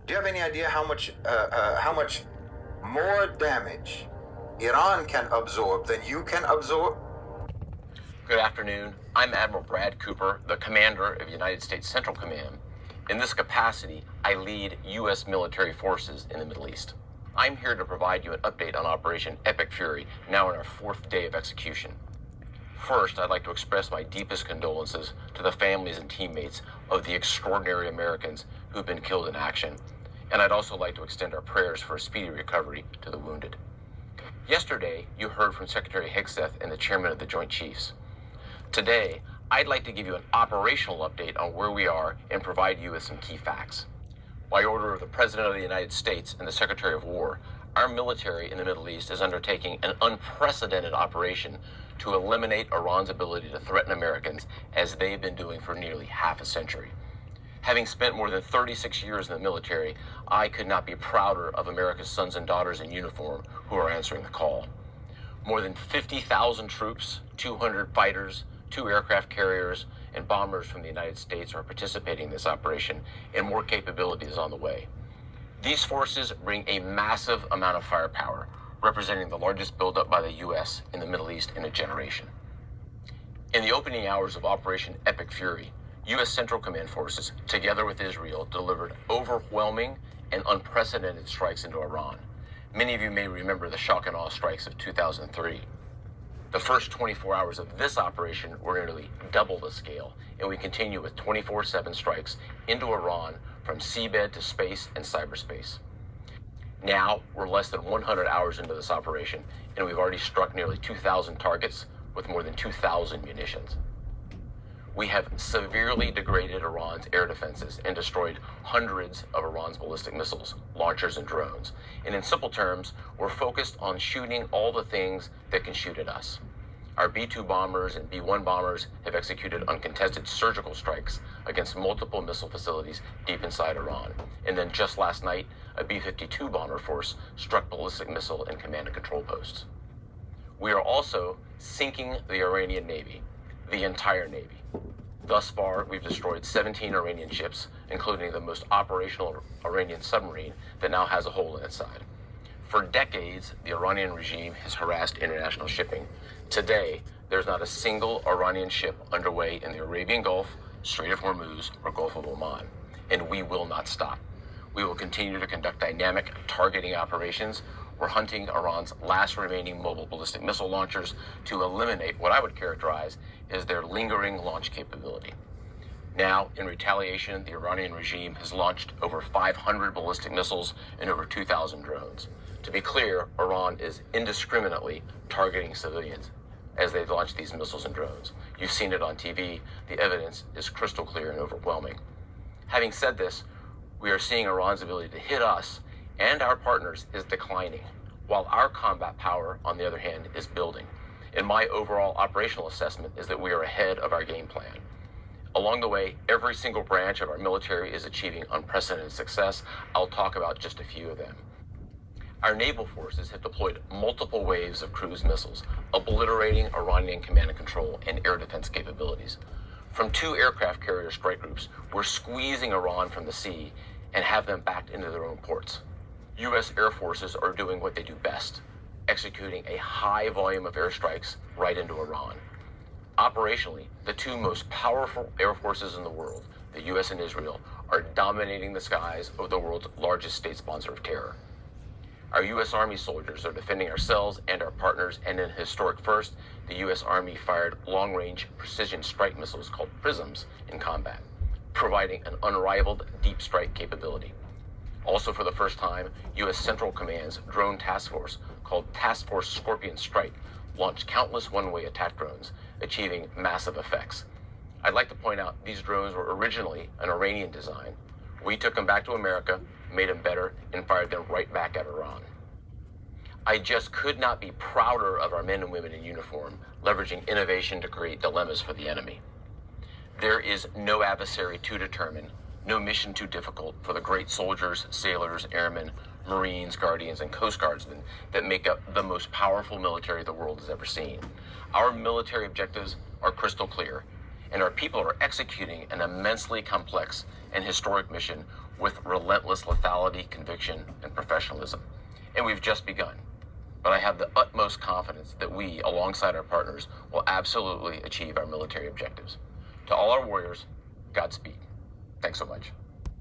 Do you have any idea how much more damage Iran can absorb than you can absorb? Good afternoon. I'm Admiral Brad Cooper, the commander of United States Central Command. In this capacity, I lead U.S. military forces in the Middle East. I'm here to provide you an update on Operation Epic Fury, now in our 4th day of execution. First, I'd like to express my deepest condolences to the families and teammates of the extraordinary Americans who've been killed in action. And I'd also like to extend our prayers for a speedy recovery to the wounded. Yesterday, you heard from Secretary Hegseth and the Chairman of the Joint Chiefs. Today, I'd like to give you an operational update on where we are and provide you with some key facts. By order of the President of the United States and the Secretary of War, our military in the Middle East is undertaking an unprecedented operation to eliminate Iran's ability to threaten Americans, as they've been doing for nearly half a century. Having spent more than 36 years in the military, I could not be prouder of America's sons and daughters in uniform who are answering the call. More than 50,000 troops, 200 fighters, 2 aircraft carriers, and bombers from the United States are participating in this operation, and more capability is on the way. These forces bring a massive amount of firepower, representing the largest buildup by the U.S. in the Middle East in a generation. In the opening hours of Operation Epic Fury, U.S. Central Command forces, together with Israel, delivered overwhelming and unprecedented strikes into Iran. Many of you may remember the shock and awe strikes of 2003. The first 24 hours of this operation were nearly double the scale, and we continue with 24/7 strikes into Iran from seabed to space and cyberspace. Now, we're less than 100 hours into this operation, and we've already struck nearly 2,000 targets with more than 2,000 munitions. We have severely degraded Iran's air defenses and destroyed hundreds of Iran's ballistic missiles, launchers, and drones. And in simple terms, we're focused on shooting all the things that can shoot at us. Our B-2 bombers and B-1 bombers have executed uncontested surgical strikes against multiple missile facilities deep inside Iran. And then just last night, a B-52 bomber force struck ballistic missile and command and control posts. We are also sinking the Iranian Navy, the entire Navy. Thus far, we've destroyed 17 Iranian ships, including the most operational Iranian submarine that now has a hole in its side. For decades, the Iranian regime has harassed international shipping. Today, there's not a single Iranian ship underway in the Arabian Gulf, Strait of Hormuz, or Gulf of Oman, and we will not stop. We will continue to conduct dynamic targeting operations. We're hunting Iran's last remaining mobile ballistic missile launchers to eliminate what I would characterize as their lingering launch capability. Now, in retaliation, the Iranian regime has launched over 500 ballistic missiles and over 2,000 drones. To be clear, Iran is indiscriminately targeting civilians as they launch these missiles and drones. You've seen it on TV. The evidence is crystal clear and overwhelming. Having said this, we are seeing Iran's ability to hit us and our partners is declining, while our combat power, on the other hand, is building. And my overall operational assessment is that we are ahead of our game plan. Along the way, every single branch of our military is achieving unprecedented success. I'll talk about just a few of them. Our naval forces have deployed multiple waves of cruise missiles, obliterating Iranian command and control and air defense capabilities. From 2 aircraft carrier strike groups, we're squeezing Iran from the sea and have them backed into their own ports. U.S. air forces are doing what they do best, executing a high volume of airstrikes right into Iran. Operationally, the 2 most powerful air forces in the world, the U.S. and Israel, are dominating the skies of the world's largest state sponsor of terror. Our U.S. Army soldiers are defending ourselves and our partners, and in a historic first, the U.S. Army fired long-range precision strike missiles called PRISMs in combat, providing an unrivaled deep strike capability. Also, for the first time, U.S. Central Command's drone task force, called Task Force Scorpion Strike, launched countless one-way attack drones, achieving massive effects. I'd like to point out these drones were originally an Iranian design. We took them back to America, made them better, and fired them right back at Iran. I just could not be prouder of our men and women in uniform, leveraging innovation to create dilemmas for the enemy. There is no adversary too determined, no mission too difficult for the great soldiers, sailors, airmen, Marines, Guardians, and Coast Guardsmen that make up the most powerful military the world has ever seen. Our military objectives are crystal clear, and our people are executing an immensely complex and historic mission with relentless lethality, conviction, and professionalism. And we've just begun. But I have the utmost confidence that we, alongside our partners, will absolutely achieve our military objectives. To all our warriors, Godspeed. Thanks so much.